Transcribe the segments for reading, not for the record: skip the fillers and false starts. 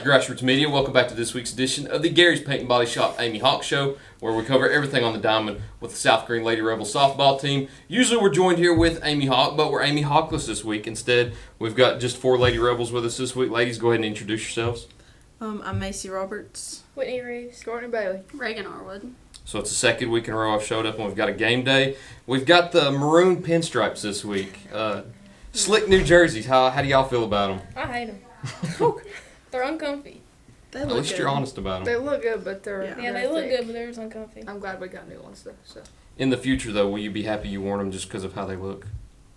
Grassroots Media. Welcome back to this week's edition of the Gary's Paint and Body Shop Amy Hawk Show, where we cover everything on the diamond with the South Greene Lady Rebels softball team. Usually we're joined here with Amy Hawk, but we're Amy Hawkless this week. Instead, we've got just 4 Lady Rebels with us this week. Ladies, go ahead and introduce yourselves. I'm Macy Roberts. Whitney Reeves. Courtney Bailey. Reagan Arwood. So it's the second week in a row I've showed up and we've got a game day. We've got the maroon pinstripes this week. Slick New Jerseys. How do y'all feel about them? I hate them. They're uncomfy. They At look least good. you're honest about them. They look good, but they're Yeah, they look good, but they're just uncomfy. I'm glad we got new ones though. So In the future, though, will you be happy you worn them just because of how they look?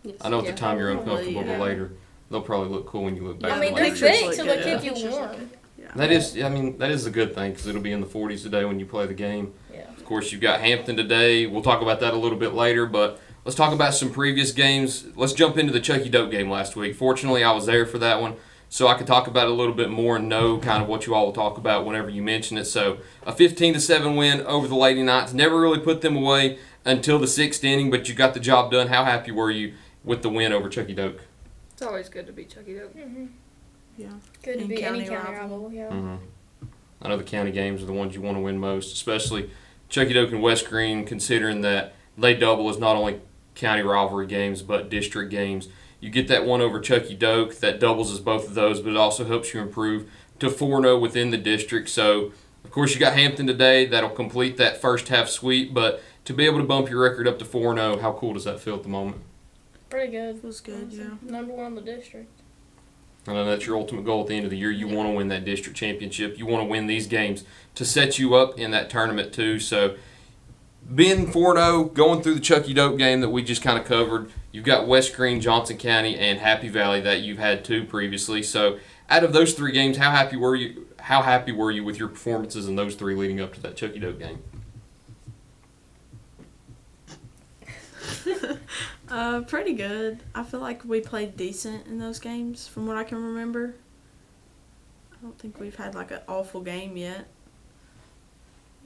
Yes. I know at the Yeah, time you're probably, uncomfortable, but yeah. later they'll probably look cool when you look back. I mean, the they're later. pictures big, look so they good. keep you Pictures look warm. Yeah. That is a good thing because it'll be in the 40s today when you play the game. Yeah. Of course, you've got Hampton today. We'll talk about that a little bit later, but let's talk about some previous games. Let's jump into the Chuckey-Doak game last week. Fortunately, I was there for that one, so I could talk about it a little bit more and know kind of what you all will talk about whenever you mention it. So a 15-7 win over the Lady Knights. Never really put them away until the 6th inning, but you got the job done. How happy were you with the win over Chuckey-Doak? it's always good to beat Chuckey-Doak. Mm-hmm. Yeah. Good to And be any county county rival. rival. Yeah. Mm-hmm. I know the county games are the ones you want to win most, especially Chuckey-Doak and West Greene, considering that they double as not only county rivalry games but district games. You get that one over Chuckey-Doak, that doubles as both of those, but it also helps you improve to 4-0 within the district. So, of course, you got Hampton today. That'll complete that first half sweep, but to be able to bump your record up to 4-0, how cool does that feel at the moment? Pretty good. It was good, Honestly. yeah. Number 1 in the district. I know that's your ultimate goal at the end of the year. You want to win that district championship. You want to win these games to set you up in that tournament too. So being 4-0, going through the Chuckey-Doak game that we just kind of covered, you've got West Greene, Johnson County, and Happy Valley that you've had 2 previously. So out of those 3 games, how happy were you with your performances in those 3 leading up to that Chuckey-Doak game? Pretty good. I feel like we played decent in those games from what I can remember. I don't think we've had like an awful game yet.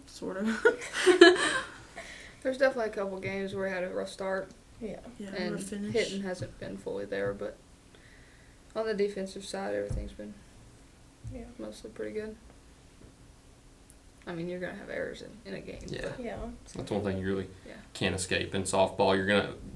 Sort of. There's definitely a couple games where we had a rough start, Yeah. Yeah, and we're finished. hitting hasn't been fully there. But on the defensive side, everything's been mostly pretty good. I mean, you're gonna have errors in a game. Yeah. But Yeah. That's one thing you really Yeah. can't escape in softball.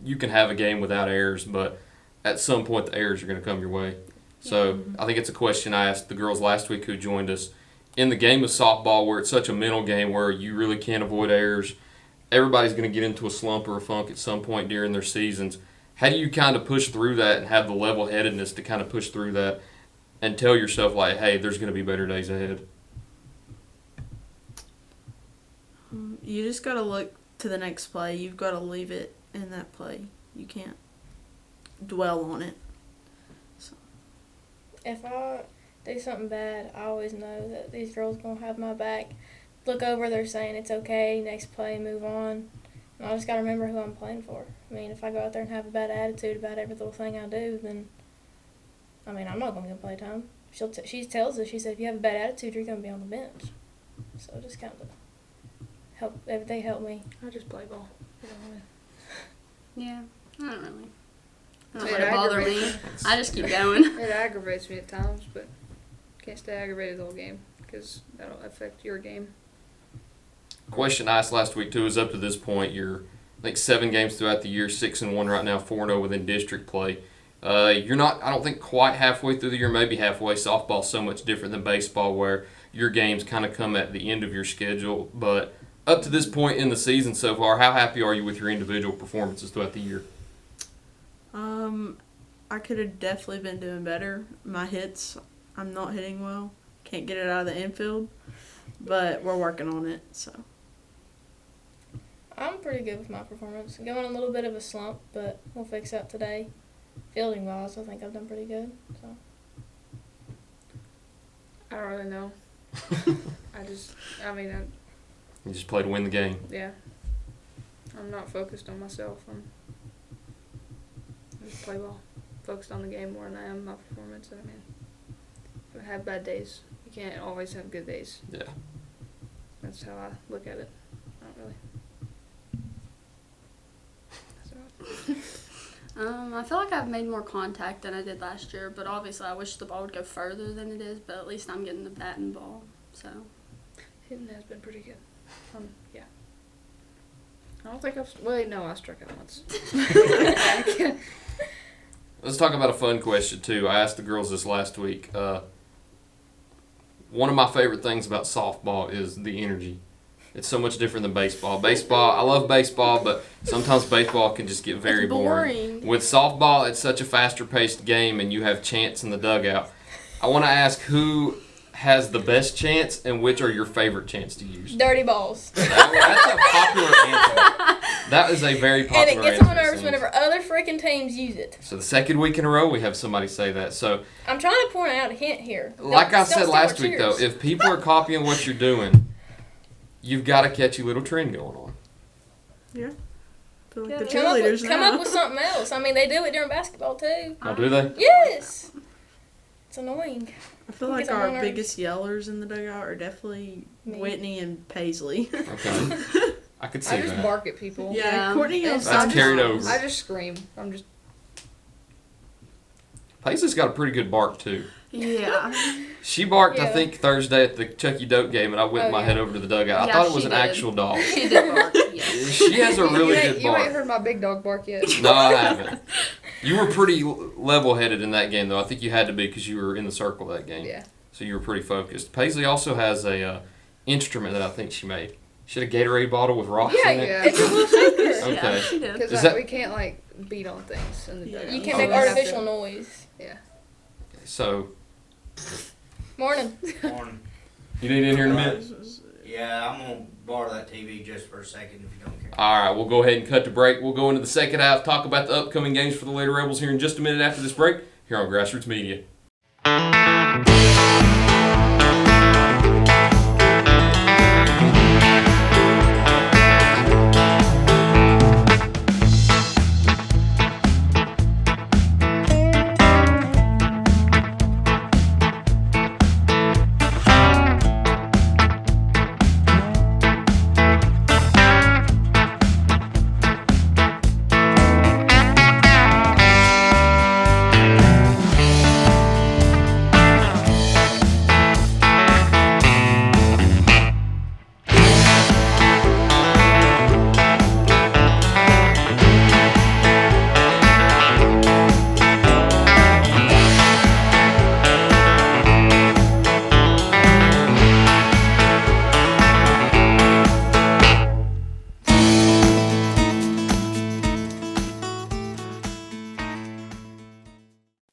You can have a game without errors, but at some point the errors are going to come your way. So I think it's a question I asked the girls last week who joined us. In the game of softball, where it's such a mental game where you really can't avoid errors, everybody's going to get into a slump or a funk at some point during their seasons. How do you kind of push through that and have the level-headedness to kind of push through that and tell yourself, like, hey, there's going to be better days ahead? You just got to look to the next play. You've got to leave it in that play. You can't dwell on it. If I do something bad, I always know that these girls going to have my back. Look over, they're saying it's okay, next play, move on. And I just got to remember who I'm playing for. I mean, if I go out there and have a bad attitude about every little thing I do, then, I mean, I'm not going to get playtime. She tells us, she said, if you have a bad attitude, you're going to be on the bench. So just kind of they help me. I just play ball. Yeah, I don't really. I don't It let it bother me. aggravates I just keep going. It aggravates me at times, but can't stay aggravated the whole game because that'll affect your game. Question I asked last week too is up to this point you're like 7 games throughout the year, 6-1 right now, 4-0 within district play. You're not, I don't think, quite halfway through the year, maybe halfway. Softball's so much different than baseball where your games kind of come at the end of your schedule. But up to this point in the season so far, how happy are you with your individual performances throughout the year? I could have definitely been doing better. My hits, I'm not hitting well. Can't get it out of the infield, but we're working on it. So I'm pretty good with my performance. I'm going a little bit of a slump, but we'll fix that today. Fielding wise, I think I've done pretty good. So I don't really know. You just play to win the game. Yeah. I'm not focused on myself. I just play ball. Focused on the game more than I am my performance. I mean, I have bad days. You can't always have good days. Yeah. That's how I look at it. Not really. So, I feel like I've made more contact than I did last year, but obviously I wish the ball would go further than it is, but at least I'm getting the bat and ball, so. Hitting has been pretty good. Yeah. I don't think I struck out once. Let's talk about a fun question, too. I asked the girls this last week. One of my favorite things about softball is the energy. It's so much different than baseball. Baseball, I love baseball, but sometimes baseball can just get very boring. With softball, it's such a faster-paced game, and you have chants in the dugout. I want to ask who has the best chants and which are your favorite chants to use? Dirty balls. That's a popular answer. That is a very popular answer. And it gets on my nerves whenever other freaking teams use it. So the second week in a row, we have somebody say that. So I'm trying to point out a hint here. Like I said last week, cheers. though, if people are copying what you're doing, you've got a catchy little trend going on. Yeah. I feel like the come cheerleaders come now. up with something else. I mean, they do it during basketball, too. Oh, do they? Yes. It's annoying. I feel like our biggest yellers in the dugout are definitely Whitney and Paisley. Okay. I could see I just that. bark at people. Yeah, Courtney yells. That's carried over. I just scream. I'm just. Paisley's got a pretty good bark, too. Yeah. She barked, I Yeah. think, Thursday at the Chuckey-Doak game, and I whipped my head over to the dugout. I Yeah, thought it was she an did. actual dog. She did bark, yes. She has a really good You ain't bark. heard my big dog bark yet. No, I haven't. You were pretty level-headed in that game, though. I think you had to be because you were in the circle that game. Yeah. So you were pretty focused. Paisley also has a instrument that I think she made. She had a Gatorade bottle with rocks Yeah, in it. Yeah. it's a little shaker. Okay. Yeah, she did. Because Is that- we can't beat on things in the dugout. You can Oh, make we have artificial noise. Yeah. So, Morning. Morning. you need in here in a minute? Yeah, I'm gonna borrow that TV just for a second if you don't care. All right, we'll go ahead and cut to break. We'll go into the second half, talk about the upcoming games for the Lady Rebels here in just a minute after this break, here on Grassroots Media.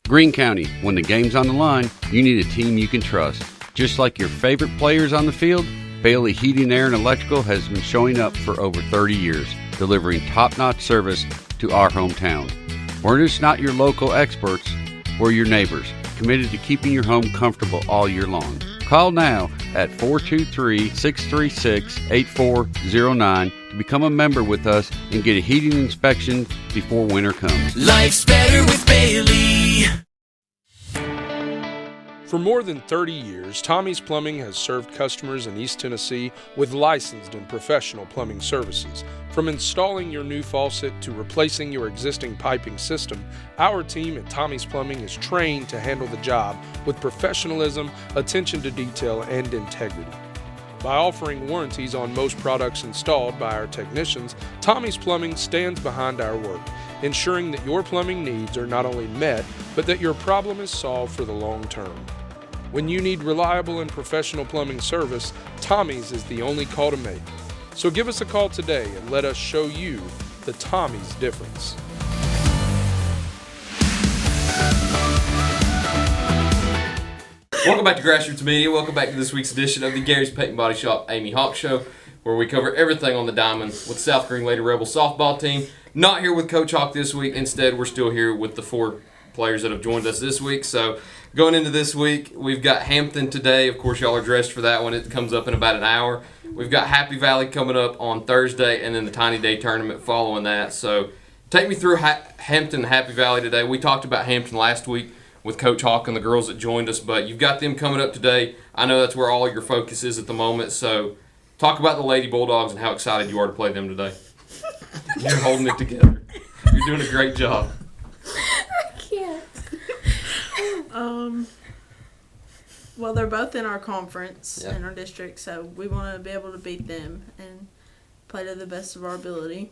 Greene County, when the game's on the line, you need a team you can trust. Just like your favorite players on the field, Bailey Heating, Air, and Electrical has been showing up for over 30 years, delivering top-notch service to our hometown. We're just not your local experts, we're your neighbors, committed to keeping your home comfortable all year long. Call now at 423-636-8409 to become a member with us and get a heating inspection before winter comes. Life's better with Bailey. For more than 30 years, Tommy's Plumbing has served customers in East Tennessee with licensed and professional plumbing services. From installing your new faucet to replacing your existing piping system, our team at Tommy's Plumbing is trained to handle the job with professionalism, attention to detail, and integrity. By offering warranties on most products installed by our technicians, Tommy's Plumbing stands behind our work, ensuring that your plumbing needs are not only met, but that your problem is solved for the long term. When you need reliable and professional plumbing service, Tommy's is the only call to make. So give us a call today and let us show you the Tommy's difference. Welcome back to Grassroots Media. Welcome back to this week's edition of the Gary's Paint and Body Shop Amy Hawk Show, where we cover everything on the diamond with South Greene Lady Rebel softball team. Not here with Coach Hawk this week. Instead, we're still here with the 4 players that have joined us this week. So going into this week, we've got Hampton today. Of course, y'all are dressed for that one. It comes up in about an hour. We've got Happy Valley coming up on Thursday, and then the Tiny Day tournament following that. So take me through Hampton and Happy Valley today. We talked about Hampton last week with Coach Hawk and the girls that joined us, but you've got them coming up today. I know that's where all your focus is at the moment. So talk about the Lady Bulldogs and how excited you are to play them today. You're holding it together. You're doing a great job. Well, they're both in our conference, Yeah. in our district, so we want to be able to beat them and play to the best of our ability.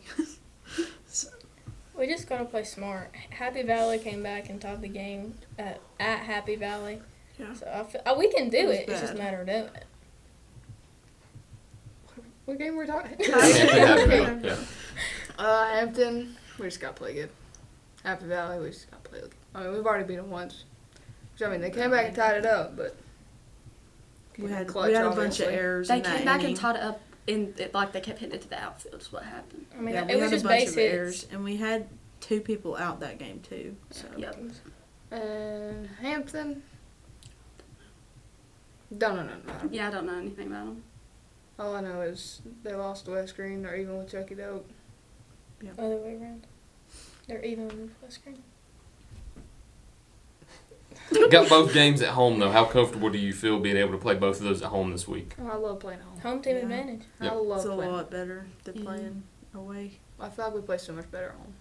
We just gotta play smart. Happy Valley came back and tied the game at Happy Valley. Yeah. So I feel, we can do It was it. It's just a bad. matter of doing it. What game we're talking? Yeah. Hampton, we just got to play good. Happy Valley, we just got to play good. I mean, we've already beat them once. Which, I mean, they came back and tied it up, but We had clutch, a bunch of obviously. errors They in that came back inning. and tied it up in it, like they kept hitting it to the outfield. Is what happened. I mean, Yeah, it we was had just a bunch base of hits. errors, and we had 2 people out that game too. So Yep. And Hampton, don't know nothing about 'em. Yeah, I don't know anything about them. All I know is they lost to West Greene, or even with Chuckey-Doak. Other way around. They're even with West Greene. Got both games at home though. How comfortable do you feel being able to play both of those at home this week? Oh, I love playing at home. Home team Yeah. advantage. Yep. I love it's a playing. lot better than Mhm. playing away. I feel like we play so much better at home.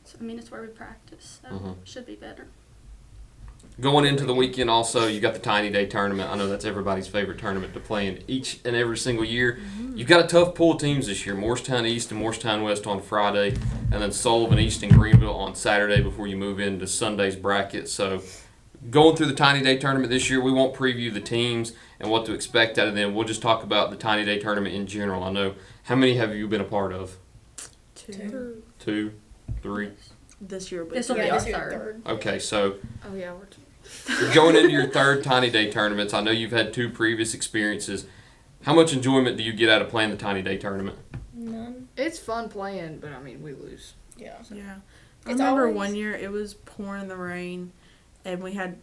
So, I mean, it's where we practice. So Mhm. should be better. Going into the weekend also, you got the Tiny Day tournament. I know that's everybody's favorite tournament to play in each and every single year. You've got a tough pool of teams this year. Morristown East and Morristown West on Friday, and then Sullivan East and Greenville on Saturday before you move into Sunday's bracket. So going through the Tiny Day tournament this year, we won't preview the teams and what to expect out of them. We'll just talk about the Tiny Day tournament in general. I know, how many have you been a part of? 2. 2, 3? This year will be This will three. be Yeah, our this year's third. Okay, so Oh, yeah, you're going into your third Tiny Day tournaments. I know you've had 2 previous experiences. How much enjoyment do you get out of playing the Tiny Day tournament? None. it's fun playing, but I mean, we lose. Yeah. Yeah. I It's remember always- one year it was pouring the rain, and we had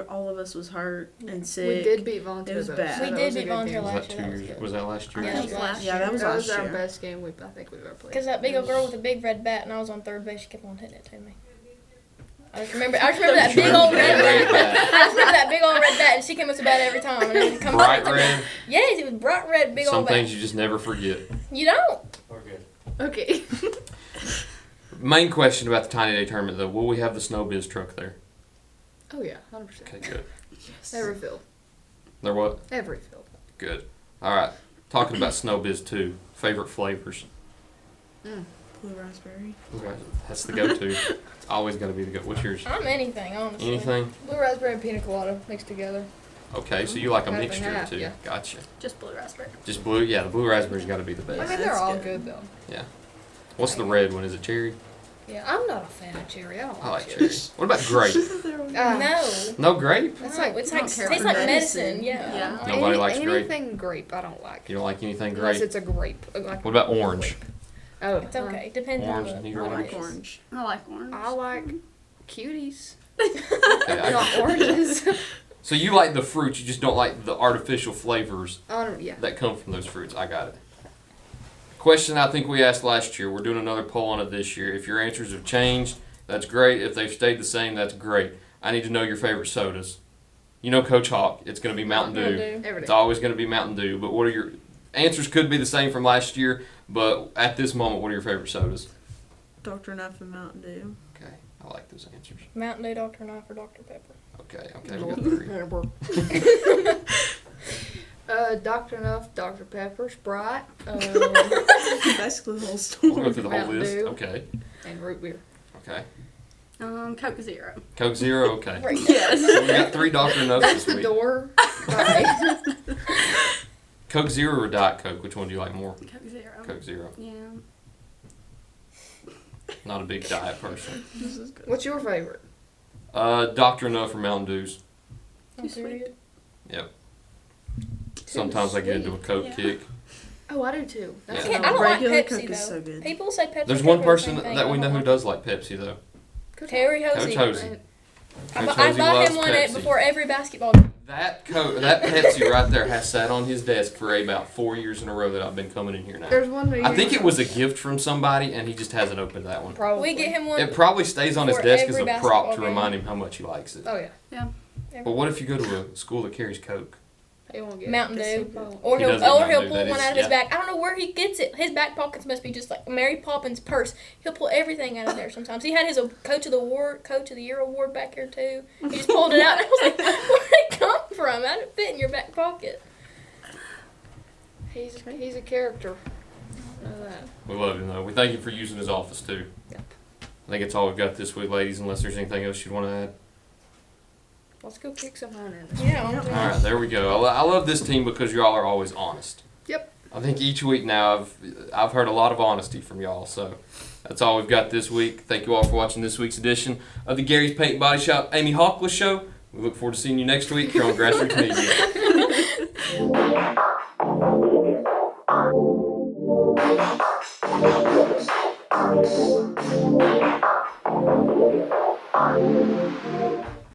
all of us was hurt and sick. We did beat Volunteer. It was though, bad. so We that did was a beat good Volunteer game. Was last that year. 2 That was years? good. Was that last year? Yeah, that was last Yeah, that was That was last our year. best game I think we've ever played. Because that big old girl with the big red bat, and I was on third base, she kept on hitting it to me. I just remember that big old red bat. I just remember that big old red bat, and she came up to bat every time. And it would come Bright up to me. red. Yes, it was bright red, big Some old bat. things you just never forget. You don't. Okay. Main question about the Tiny Day tournament, though. Will we have the Snow Biz truck there? Oh, yeah, 100%. Okay, good. Every field. There what? Every field. Good. All right. Talking about Snow Biz 2, favorite flavors. Blue raspberry. That's the go-to. It's always got to be the go. What's yours? I'm anything, honestly. Anything? Blue raspberry and pina colada mixed together. Okay, so you like a Half and mixture half, too. yeah. Gotcha. Just blue raspberry. Just blue? Yeah, the blue raspberry's got to be the I best. mean, they're that's all good. good, though. Yeah. What's the red one? Is it cherry? Yeah, I'm not a fan of cherry. I don't I like cherry. cherry. What about grape? No. No grape? It's like- it's I like don't care tastes for like medicine. medicine. Yeah. Yeah. Nobody likes grape. Anything grape, I don't like. You don't like anything Unless grape? it's a grape. Like What about orange? Oh, It's okay. Depends Orange, on neither what one. it is. Orange. I like orange. I like cuties, Okay, not oranges. So you like the fruits, you just don't like the artificial flavors Yeah. that come from those fruits. I got it. Question I think we asked last year. We're doing another poll on it this year. If your answers have changed, that's great. If they've stayed the same, that's great. I need to know your favorite sodas. You know Coach Hawk. It's going to be Mountain Dew. Every It's day. always going to be Mountain Dew. But what are your answers? Could be the same from last year, but at this moment, what are your favorite sodas? Dr. Nuff and Mountain Dew. Okay, I like those answers. Mountain Dew, Dr. Knife, or Dr. Pepper. Okay, we got 3. Dr. Nuff, Dr. Pepper, Sprite, Basically the whole We'll store. go through the whole Mountain list. Dew. Okay, and root beer. okay. Coke Zero. Coke Zero. Okay. Right. Yes. So we got 3 Dr. Nuts That's this the week. door. Bye. Coke Zero or Diet Coke? Which one do you like more? Coke Zero. Coke Zero. Yeah. Not a big diet person. This is good. What's your favorite? Dr. Nuff or Mountain Dews. I'm serious. Yep. Sometimes I get into a Coke Yeah. kick. Oh, I do too. That's Yeah. I don't like Regular Pepsi Coke though. is so good. People say Pepsi. There's and one Coke are the person same thing. that we I know don't who like does like Pepsi though. it. Terry Coach Hosey. Hosey. I Coach buy Hosey loves him one at Pepsi. before every basketball game. That Pepsi right there has sat on his desk for about 4 years in a row that I've been coming in here now. There's one. I think it was a gift from somebody and he just hasn't opened that one. Probably. We get him one. It probably stays on his For desk as every a prop basketball to game. remind him how much he likes it. Oh yeah. But what if you go to a school that carries Coke? He won't get Mountain this Dew. simple. Or He he'll does get Mountain he'll Dew, pull that one is- out of his yeah. back. I don't know where he gets it. His back pockets must be just like Mary Poppins' purse. He'll pull everything out of there sometimes. He had his Coach of the Year award back here too. He just pulled it out and I was like, where did it come from? How did it fit in your back pocket? He's a character. I know that. We love him though. We thank you for using his office too. Yep. I think it's all we've got this week, ladies. Unless there's anything else you'd want to add. Let's go kick some on in. This Yeah. All right, there we go. I love this team because y'all are always honest. Yep. I think each week now I've heard a lot of honesty from y'all. So that's all we've got this week. Thank you all for watching this week's edition of the Gary's Paint and Body Shop Amy Hawkless Show. We look forward to seeing you next week here on Grassroots Media.